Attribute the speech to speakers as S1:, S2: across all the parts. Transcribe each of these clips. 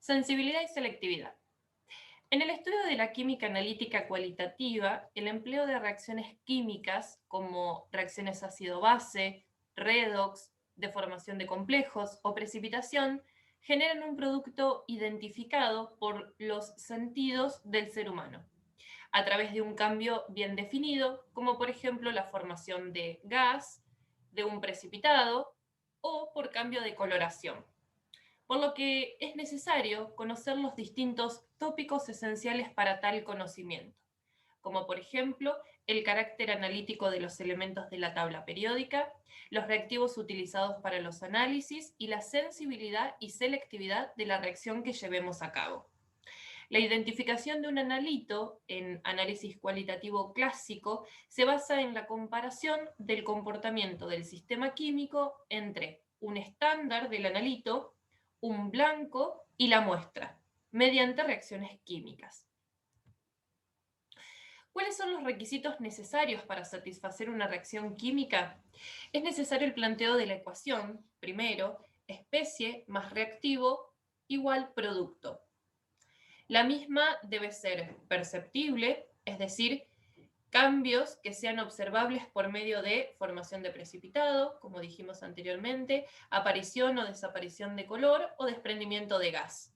S1: Sensibilidad y selectividad. En el estudio de la química analítica cualitativa, el empleo de reacciones químicas como reacciones ácido-base, redox, deformación de complejos o precipitación generan un producto identificado por los sentidos del ser humano, a través de un cambio bien definido, como por ejemplo la formación de gas, de un precipitado o por cambio de coloración, por lo que es necesario conocer los distintos tópicos esenciales para tal conocimiento, como por ejemplo el carácter analítico de los elementos de la tabla periódica, los reactivos utilizados para los análisis y la sensibilidad y selectividad de la reacción que llevemos a cabo. La identificación de un analito en análisis cualitativo clásico se basa en la comparación del comportamiento del sistema químico entre un estándar del analito, un blanco y la muestra, mediante reacciones químicas. ¿Cuáles son los requisitos necesarios para satisfacer una reacción química? Es necesario el planteo de la ecuación, primero, especie más reactivo igual producto. La misma debe ser perceptible, es decir, cambios que sean observables por medio de formación de precipitado, como dijimos anteriormente, aparición o desaparición de color o desprendimiento de gas.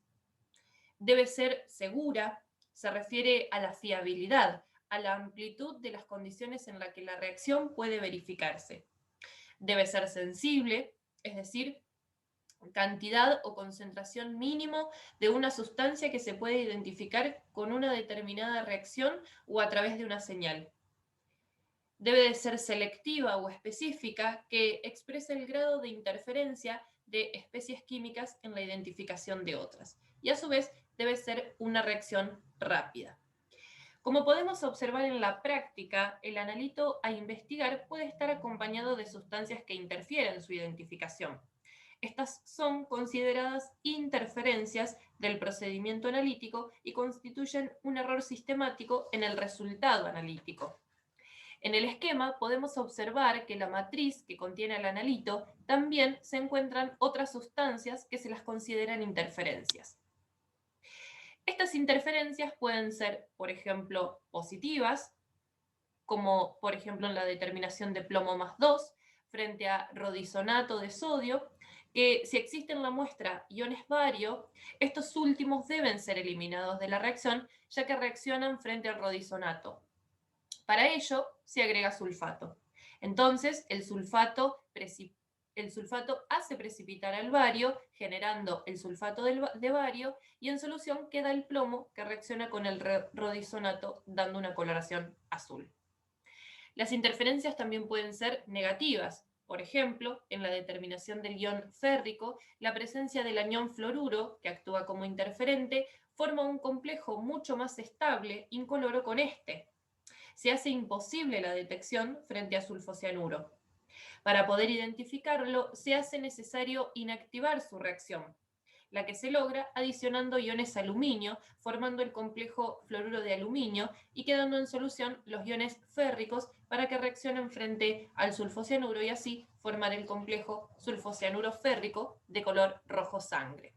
S1: Debe ser segura, se refiere a la fiabilidad, a la amplitud de las condiciones en las que la reacción puede verificarse. Debe ser sensible, es decir, cantidad o concentración mínimo de una sustancia que se puede identificar con una determinada reacción o a través de una señal. Debe de ser selectiva o específica, que exprese el grado de interferencia de especies químicas en la identificación de otras. Y a su vez debe ser una reacción rápida. Como podemos observar en la práctica, el analito a investigar puede estar acompañado de sustancias que interfieren en su identificación. Estas son consideradas interferencias del procedimiento analítico y constituyen un error sistemático en el resultado analítico. En el esquema podemos observar que la matriz que contiene el analito también se encuentran otras sustancias que se las consideran interferencias. Estas interferencias pueden ser, por ejemplo, positivas, como por ejemplo en la determinación de plomo más 2 frente a rodisonato de sodio, que si existe en la muestra iones bario, estos últimos deben ser eliminados de la reacción, ya que reaccionan frente al rodisonato. Para ello se agrega sulfato. Entonces el sulfato hace precipitar al bario, generando el sulfato de bario, y en solución queda el plomo que reacciona con el rodisonato, dando una coloración azul. Las interferencias también pueden ser negativas. Por ejemplo, en la determinación del ion férrico, la presencia del anión fluoruro, que actúa como interferente, forma un complejo mucho más estable, incoloro con este. Se hace imposible la detección frente a sulfocianuro. Para poder identificarlo, se hace necesario inactivar su reacción, la que se logra adicionando iones aluminio, formando el complejo fluoruro de aluminio y quedando en solución los iones férricos para que reaccionen frente al sulfocianuro y así formar el complejo sulfocianuro férrico de color rojo sangre.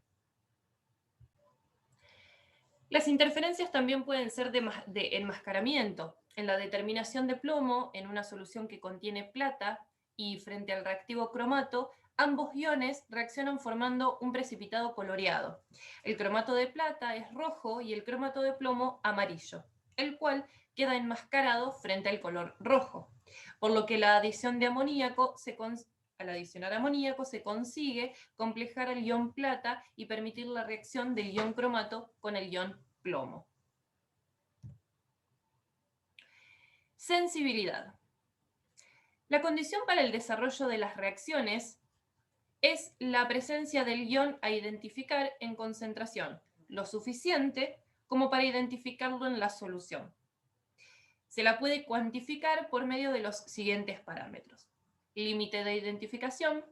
S1: Las interferencias también pueden ser de enmascaramiento. En la determinación de plomo en una solución que contiene plata y frente al reactivo cromato, ambos iones reaccionan formando un precipitado coloreado. El cromato de plata es rojo y el cromato de plomo amarillo, el cual queda enmascarado frente al color rojo, por lo que la adición de amoníaco al adicionar amoníaco se consigue complejar el ion plata y permitir la reacción del ion cromato con el ion plomo. Sensibilidad. La condición para el desarrollo de las reacciones es la presencia del ion a identificar en concentración lo suficiente como para identificarlo en la solución. Se la puede cuantificar por medio de los siguientes parámetros: límite de identificación,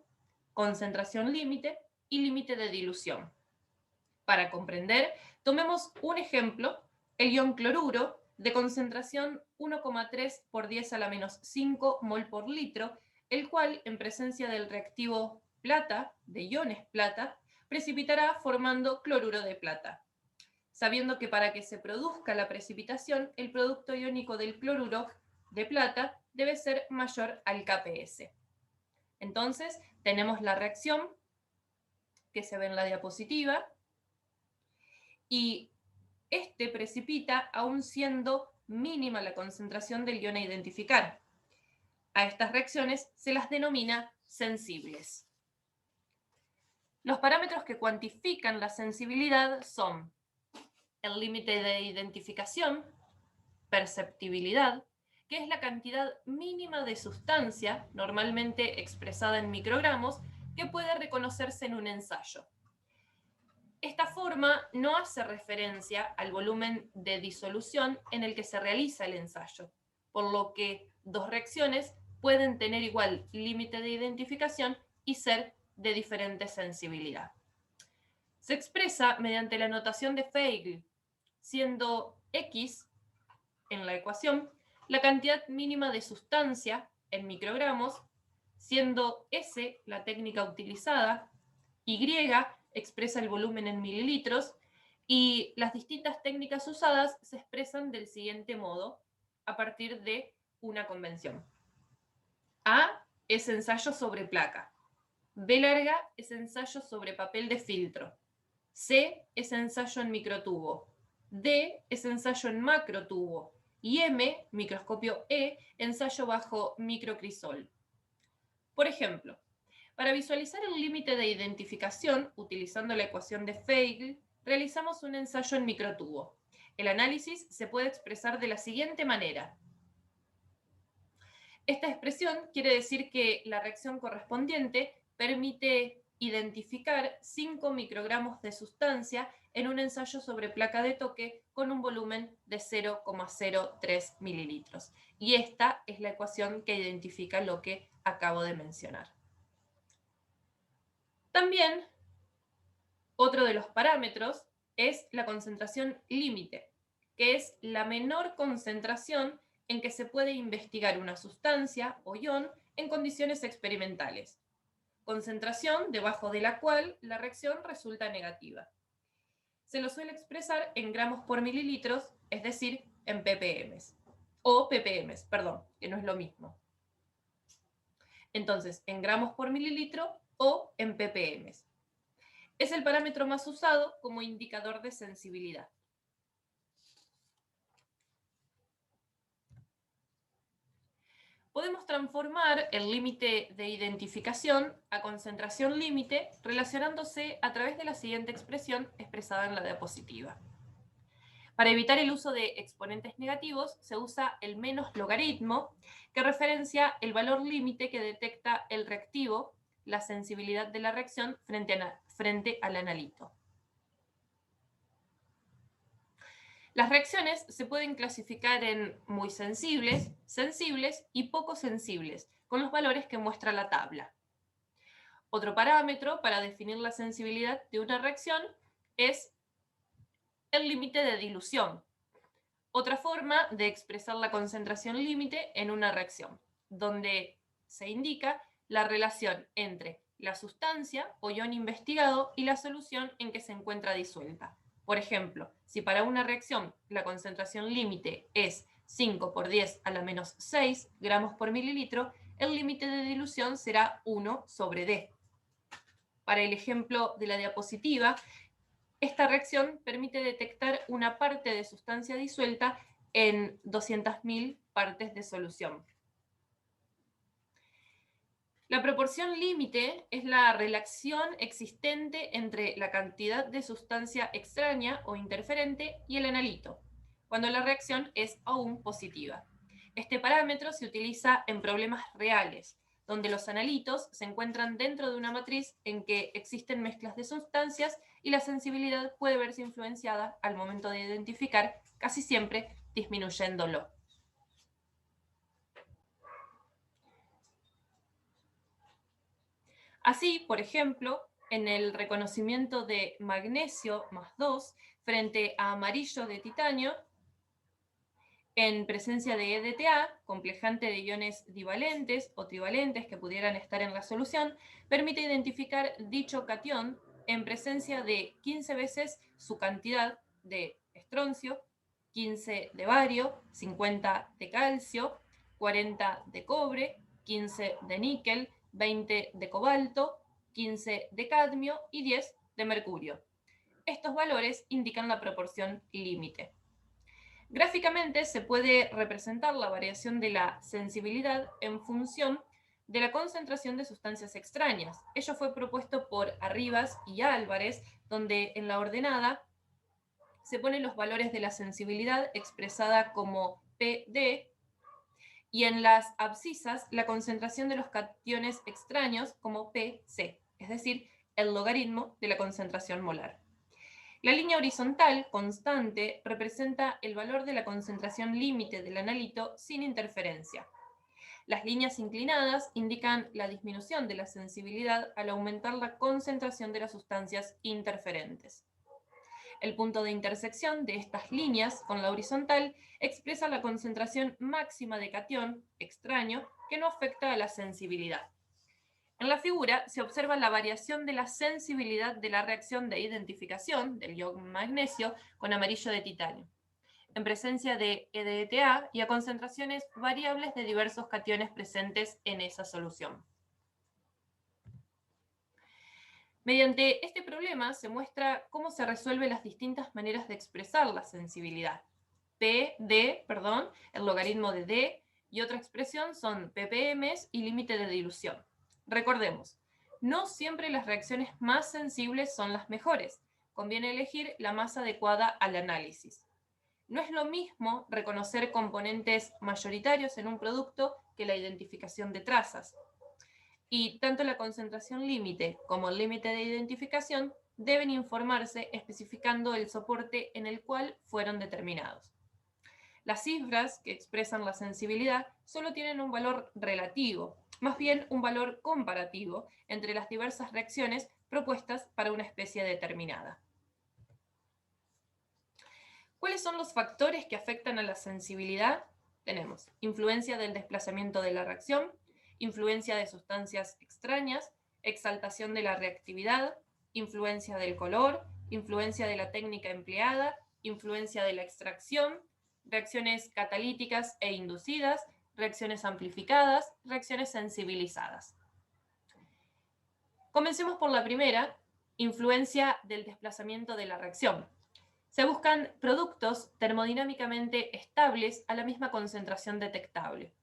S1: concentración límite y límite de dilución. Para comprender, tomemos un ejemplo, el ion cloruro, de concentración 1,3 por 10 a la menos 5 mol por litro, el cual, en presencia del reactivo plata, de iones plata, precipitará formando cloruro de plata, sabiendo que para que se produzca la precipitación, el producto iónico del cloruro de plata debe ser mayor al Kps. Entonces, tenemos la reacción que se ve en la diapositiva y este precipita aún siendo mínima la concentración del ion a identificar. A estas reacciones se las denomina sensibles. Los parámetros que cuantifican la sensibilidad son el límite de identificación, perceptibilidad, que es la cantidad mínima de sustancia, normalmente expresada en microgramos, que puede reconocerse en un ensayo. Esta forma no hace referencia al volumen de disolución en el que se realiza el ensayo, por lo que dos reacciones pueden tener igual límite de identificación y ser de diferente sensibilidad. Se expresa mediante la notación de Feigl, siendo X en la ecuación la cantidad mínima de sustancia en microgramos, siendo S la técnica utilizada, Y expresa el volumen en mililitros y las distintas técnicas usadas se expresan del siguiente modo a partir de una convención. A es ensayo sobre placa, B larga es ensayo sobre papel de filtro, C es ensayo en microtubo, D es ensayo en macrotubo y M, microscopio E, ensayo bajo microcrisol. Por ejemplo, para visualizar el límite de identificación, utilizando la ecuación de Feigl, realizamos un ensayo en microtubo. El análisis se puede expresar de la siguiente manera. Esta expresión quiere decir que la reacción correspondiente permite identificar 5 microgramos de sustancia en un ensayo sobre placa de toque con un volumen de 0,03 mililitros. Y esta es la ecuación que identifica lo que acabo de mencionar. También, otro de los parámetros es la concentración límite, que es la menor concentración en que se puede investigar una sustancia o ion en condiciones experimentales, concentración debajo de la cual la reacción resulta negativa. Se lo suele expresar en gramos por mililitros, es decir, en ppm, o ppm, perdón, que no es lo mismo. Entonces, en gramos por mililitro o en ppm. Es el parámetro más usado como indicador de sensibilidad. Podemos transformar el límite de identificación a concentración límite relacionándose a través de la siguiente expresión expresada en la diapositiva. Para evitar el uso de exponentes negativos, se usa el menos logaritmo, que referencia el valor límite que detecta el reactivo, la sensibilidad de la reacción frente al analito. Las reacciones se pueden clasificar en muy sensibles, sensibles y poco sensibles, con los valores que muestra la tabla. Otro parámetro para definir la sensibilidad de una reacción es el límite de dilución. Otra forma de expresar la concentración límite en una reacción, donde se indica la relación entre la sustancia o ion investigado y la solución en que se encuentra disuelta. Por ejemplo, si para una reacción la concentración límite es 5 por 10 a la menos 6 gramos por mililitro, el límite de dilución será 1 sobre D. Para el ejemplo de la diapositiva, esta reacción permite detectar una parte de sustancia disuelta en 200.000 partes de solución. La proporción límite es la relación existente entre la cantidad de sustancia extraña o interferente y el analito, cuando la reacción es aún positiva. Este parámetro se utiliza en problemas reales, donde los analitos se encuentran dentro de una matriz en que existen mezclas de sustancias y la sensibilidad puede verse influenciada al momento de identificar, casi siempre disminuyéndolo. Así, por ejemplo, en el reconocimiento de magnesio más 2 frente a amarillo de titanio, en presencia de EDTA, complejante de iones divalentes o trivalentes que pudieran estar en la solución, permite identificar dicho catión en presencia de 15 veces su cantidad de estroncio, 15 de bario, 50 de calcio, 40 de cobre, 15 de níquel, 20 de cobalto, 15 de cadmio y 10 de mercurio. Estos valores indican la proporción límite. Gráficamente se puede representar la variación de la sensibilidad en función de la concentración de sustancias extrañas. Ello fue propuesto por Arribas y Álvarez, donde en la ordenada se ponen los valores de la sensibilidad expresada como PD y en las abscisas la concentración de los cationes extraños como PC, es decir, el logaritmo de la concentración molar. La línea horizontal constante representa el valor de la concentración límite del analito sin interferencia. Las líneas inclinadas indican la disminución de la sensibilidad al aumentar la concentración de las sustancias interferentes. El punto de intersección de estas líneas con la horizontal expresa la concentración máxima de catión extraño que no afecta a la sensibilidad. En la figura se observa la variación de la sensibilidad de la reacción de identificación del ion magnesio con amarillo de titanio, en presencia de EDTA y a concentraciones variables de diversos cationes presentes en esa solución. Mediante este problema se muestra cómo se resuelven las distintas maneras de expresar la sensibilidad. El logaritmo de D, y otra expresión son ppm y límite de dilución. Recordemos, no siempre las reacciones más sensibles son las mejores. Conviene elegir la más adecuada al análisis. No es lo mismo reconocer componentes mayoritarios en un producto que la identificación de trazas. Y tanto la concentración límite como el límite de identificación deben informarse especificando el soporte en el cual fueron determinados. Las cifras que expresan la sensibilidad solo tienen un valor relativo, más bien un valor comparativo entre las diversas reacciones propuestas para una especie determinada. ¿Cuáles son los factores que afectan a la sensibilidad? Tenemos influencia del desplazamiento de la reacción, influencia de sustancias extrañas, exaltación de la reactividad, influencia del color, influencia de la técnica empleada, influencia de la extracción, reacciones catalíticas e inducidas, reacciones amplificadas, reacciones sensibilizadas. Comencemos por la primera, influencia del desplazamiento de la reacción. Se buscan productos termodinámicamente estables a la misma concentración detectable.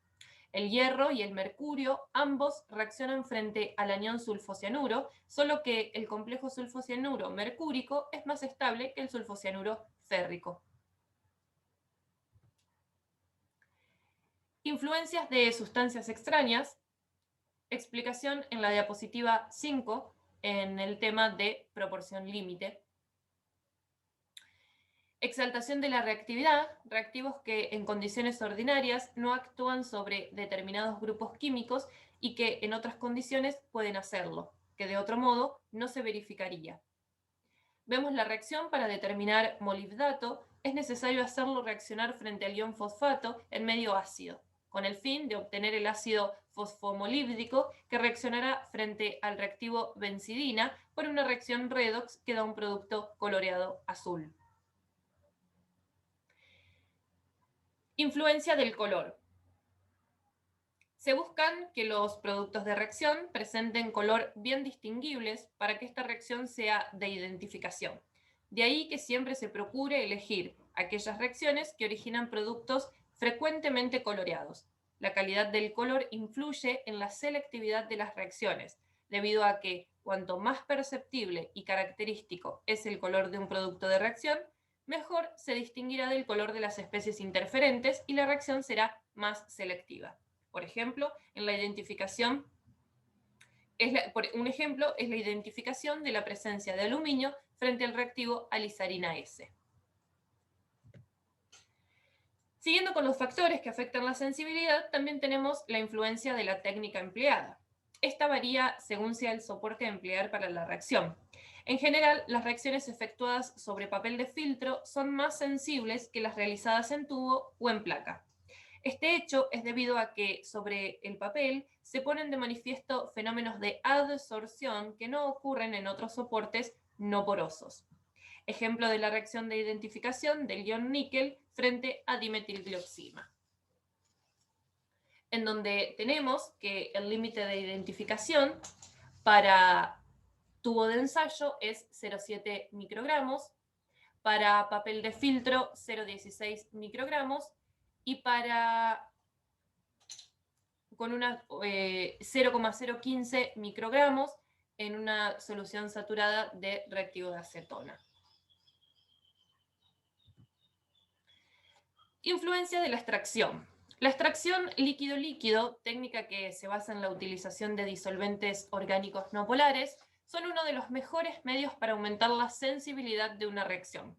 S1: El hierro y el mercurio ambos reaccionan frente al anión sulfocianuro, solo que el complejo sulfocianuro mercúrico es más estable que el sulfocianuro férrico. Influencias de sustancias extrañas. Explicación en la diapositiva 5 en el tema de proporción límite. Exaltación de la reactividad, reactivos que en condiciones ordinarias no actúan sobre determinados grupos químicos y que en otras condiciones pueden hacerlo, que de otro modo no se verificaría. Vemos la reacción para determinar molibdato, es necesario hacerlo reaccionar frente al ion fosfato en medio ácido, con el fin de obtener el ácido fosfomolíbdico que reaccionará frente al reactivo benzidina por una reacción redox que da un producto coloreado azul. Influencia del color. Se buscan que los productos de reacción presenten color bien distinguibles para que esta reacción sea de identificación. De ahí que siempre se procure elegir aquellas reacciones que originan productos frecuentemente coloreados. La calidad del color influye en la selectividad de las reacciones, debido a que cuanto más perceptible y característico es el color de un producto de reacción, mejor se distinguirá del color de las especies interferentes y la reacción será más selectiva. Por ejemplo, en la identificación, un ejemplo es la identificación de la presencia de aluminio frente al reactivo alisarina S. Siguiendo con los factores que afectan la sensibilidad, también tenemos la influencia de la técnica empleada. Esta varía según sea el soporte a emplear para la reacción. En general, las reacciones efectuadas sobre papel de filtro son más sensibles que las realizadas en tubo o en placa. Este hecho es debido a que sobre el papel se ponen de manifiesto fenómenos de adsorción que no ocurren en otros soportes no porosos. Ejemplo de la reacción de identificación del ion níquel frente a dimetilglioxima, en donde tenemos que el límite de identificación para tubo de ensayo es 0,7 microgramos, para papel de filtro 0,16 microgramos y para con una 0,015 microgramos en una solución saturada de reactivo de acetona. Influencia de la extracción. La extracción líquido-líquido, técnica que se basa en la utilización de disolventes orgánicos no polares, son uno de los mejores medios para aumentar la sensibilidad de una reacción,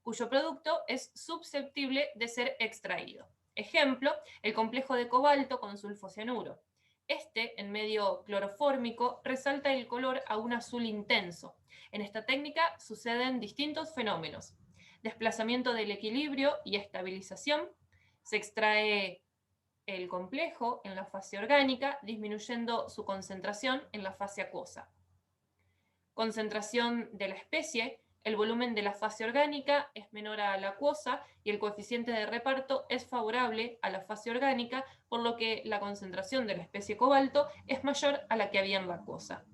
S1: cuyo producto es susceptible de ser extraído. Ejemplo, el complejo de cobalto con sulfocianuro. Este, en medio clorofórmico, resalta el color a un azul intenso. En esta técnica suceden distintos fenómenos: desplazamiento del equilibrio y estabilización. Se extrae el complejo en la fase orgánica, disminuyendo su concentración en la fase acuosa. Concentración de la especie. El volumen de la fase orgánica es menor a la acuosa y el coeficiente de reparto es favorable a la fase orgánica, por lo que la concentración de la especie cobalto es mayor a la que había en la acuosa.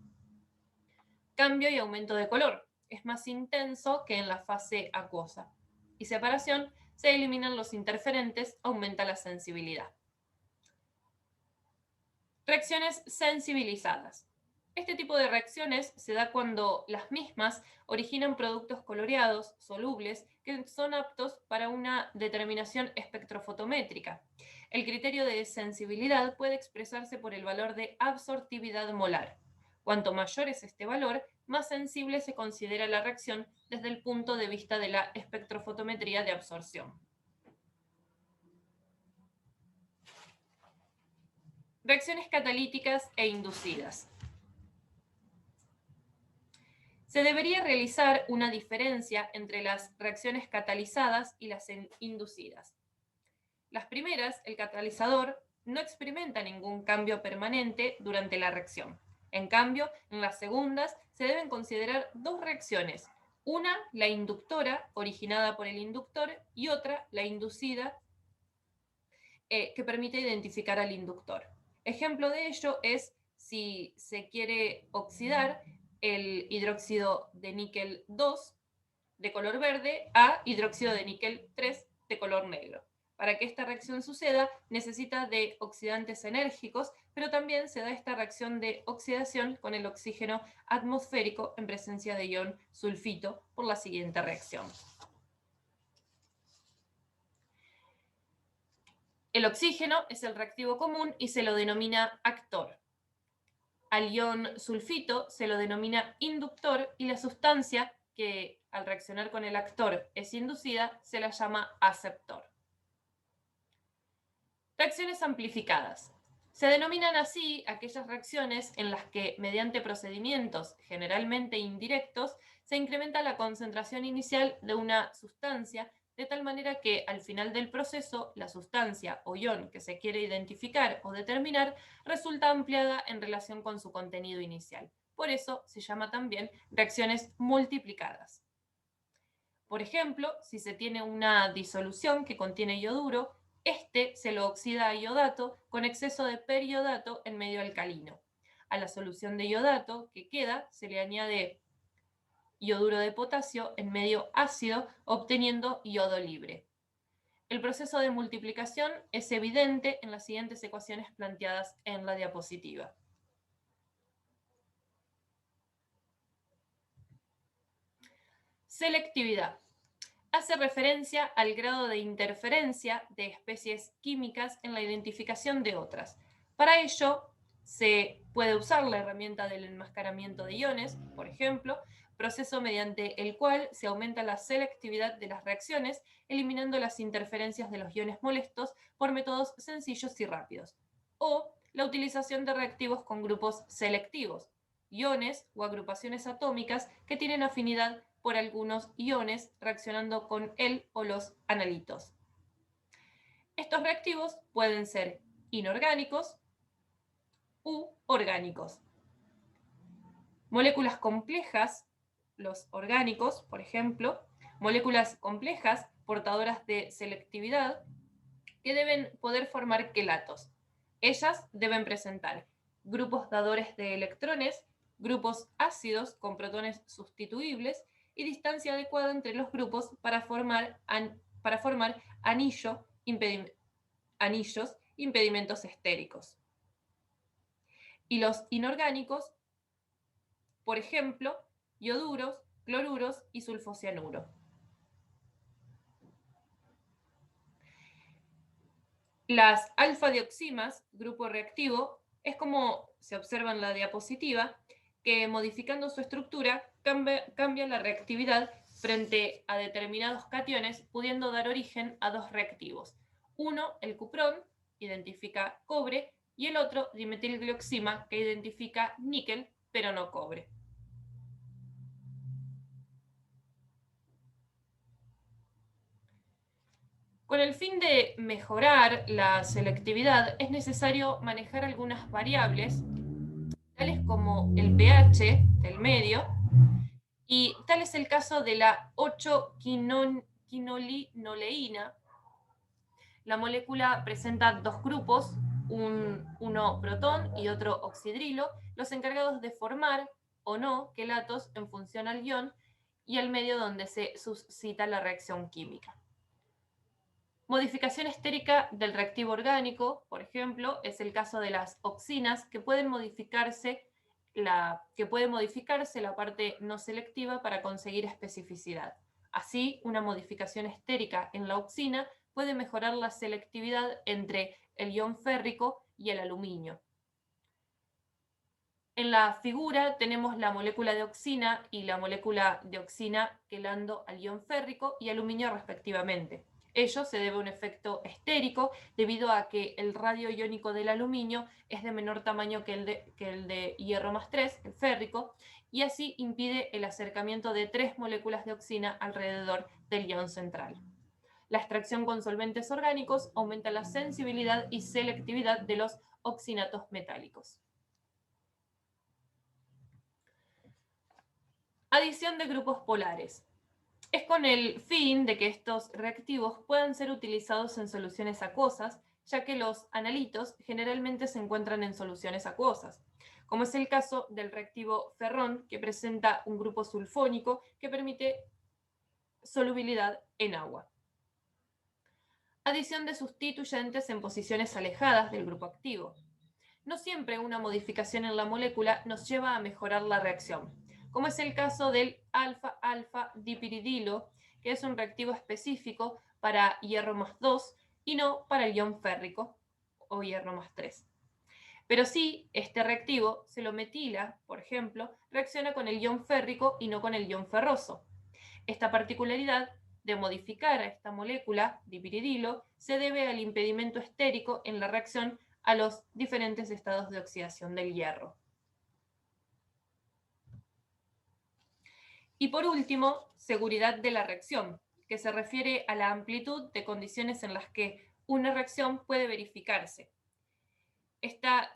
S1: Cambio y aumento de color. Es más intenso que en la fase acuosa. Y separación. Se eliminan los interferentes, aumenta la sensibilidad. Reacciones sensibilizadas. Este tipo de reacciones se da cuando las mismas originan productos coloreados, solubles, que son aptos para una determinación espectrofotométrica. El criterio de sensibilidad puede expresarse por el valor de absortividad molar. Cuanto mayor es este valor, más sensible se considera la reacción desde el punto de vista de la espectrofotometría de absorción. Reacciones catalíticas e inducidas. Se debería realizar una diferencia entre las reacciones catalizadas y las inducidas. Las primeras, el catalizador, no experimenta ningún cambio permanente durante la reacción. En cambio, en las segundas se deben considerar dos reacciones: una, la inductora, originada por el inductor, y otra, la inducida, que permite identificar al inductor. Ejemplo de ello es si se quiere oxidar el hidróxido de níquel 2 de color verde a hidróxido de níquel 3 de color negro. Para que esta reacción suceda, necesita de oxidantes enérgicos, pero también se da esta reacción de oxidación con el oxígeno atmosférico en presencia de ion sulfito por la siguiente reacción. El oxígeno es el reactivo común y se lo denomina actor. Al ion sulfito se lo denomina inductor y la sustancia que al reaccionar con el actor es inducida se la llama aceptor. Reacciones amplificadas. Se denominan así aquellas reacciones en las que, mediante procedimientos generalmente indirectos, se incrementa la concentración inicial de una sustancia de tal manera que al final del proceso la sustancia o ion que se quiere identificar o determinar resulta ampliada en relación con su contenido inicial. Por eso se llama también reacciones multiplicadas. Por ejemplo, si se tiene una disolución que contiene ioduro, este se lo oxida a iodato con exceso de periodato en medio alcalino. A la solución de iodato que queda se le añade ioduro de potasio en medio ácido, obteniendo iodo libre. El proceso de multiplicación es evidente en las siguientes ecuaciones planteadas en la diapositiva. Selectividad. Hace referencia al grado de interferencia de especies químicas en la identificación de otras. Para ello, se puede usar la herramienta del enmascaramiento de iones, por ejemplo, proceso mediante el cual se aumenta la selectividad de las reacciones, eliminando las interferencias de los iones molestos por métodos sencillos y rápidos. O la utilización de reactivos con grupos selectivos, iones o agrupaciones atómicas que tienen afinidad por algunos iones reaccionando con el o los analitos. Estos reactivos pueden ser inorgánicos, u orgánicos. Moléculas complejas, los orgánicos, por ejemplo, moléculas complejas portadoras de selectividad que deben poder formar quelatos. Ellas deben presentar grupos dadores de electrones, grupos ácidos con protones sustituibles y distancia adecuada entre los grupos para formar anillos, impedimentos estéricos. Y los inorgánicos, por ejemplo, ioduros, cloruros y sulfocianuro. Las alfa-dioximas, grupo reactivo, es como se observa en la diapositiva, que modificando su estructura cambia la reactividad frente a determinados cationes, pudiendo dar origen a dos reactivos. Uno, el cuprón, identifica cobre, y el otro, dimetilglioxima, que identifica níquel, pero no cobre. Con el fin de mejorar la selectividad, es necesario manejar algunas variables, tales como el pH del medio, y tal es el caso de la 8-quinolinoleína. La molécula presenta dos grupos, uno protón y otro oxidrilo, los encargados de formar o no quelatos en función al ion y al medio donde se suscita la reacción química. Modificación estérica del reactivo orgánico, por ejemplo, es el caso de las oxinas que puede modificarse la parte no selectiva para conseguir especificidad. Así, una modificación estérica en la oxina puede mejorar la selectividad entre el ion férrico y el aluminio. En la figura tenemos la molécula de oxina y la molécula de oxina quelando al ion férrico y aluminio respectivamente. Ello se debe a un efecto estérico debido a que el radio iónico del aluminio es de menor tamaño que el de hierro más 3, el férrico, y así impide el acercamiento de tres moléculas de oxina alrededor del ion central. La extracción con solventes orgánicos aumenta la sensibilidad y selectividad de los oxinatos metálicos. Adición de grupos polares. Es con el fin de que estos reactivos puedan ser utilizados en soluciones acuosas, ya que los analitos generalmente se encuentran en soluciones acuosas, como es el caso del reactivo ferrón, que presenta un grupo sulfónico que permite solubilidad en agua. Adición de sustituyentes en posiciones alejadas del grupo activo. No siempre una modificación en la molécula nos lleva a mejorar la reacción, como es el caso del alfa-alfa-dipiridilo, que es un reactivo específico para hierro más 2 y no para el ion férrico o hierro más 3. Pero sí, este reactivo se lo metila, por ejemplo, reacciona con el ion férrico y no con el ion ferroso. Esta particularidad de modificar a esta molécula, dipiridilo, se debe al impedimento estérico en la reacción a los diferentes estados de oxidación del hierro. Y por último, seguridad de la reacción, que se refiere a la amplitud de condiciones en las que una reacción puede verificarse. Está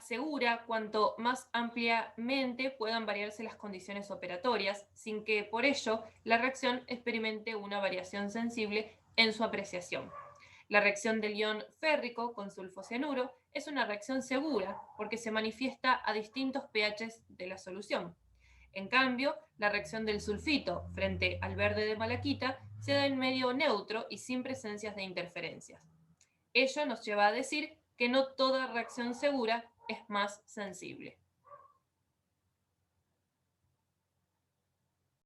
S1: segura cuanto más ampliamente puedan variarse las condiciones operatorias, sin que por ello la reacción experimente una variación sensible en su apreciación. La reacción del ion férrico con sulfocianuro es una reacción segura porque se manifiesta a distintos pHs de la solución. En cambio, la reacción del sulfito frente al verde de malaquita se da en medio neutro y sin presencias de interferencias. Ello nos lleva a decir que no toda reacción segura es más sensible.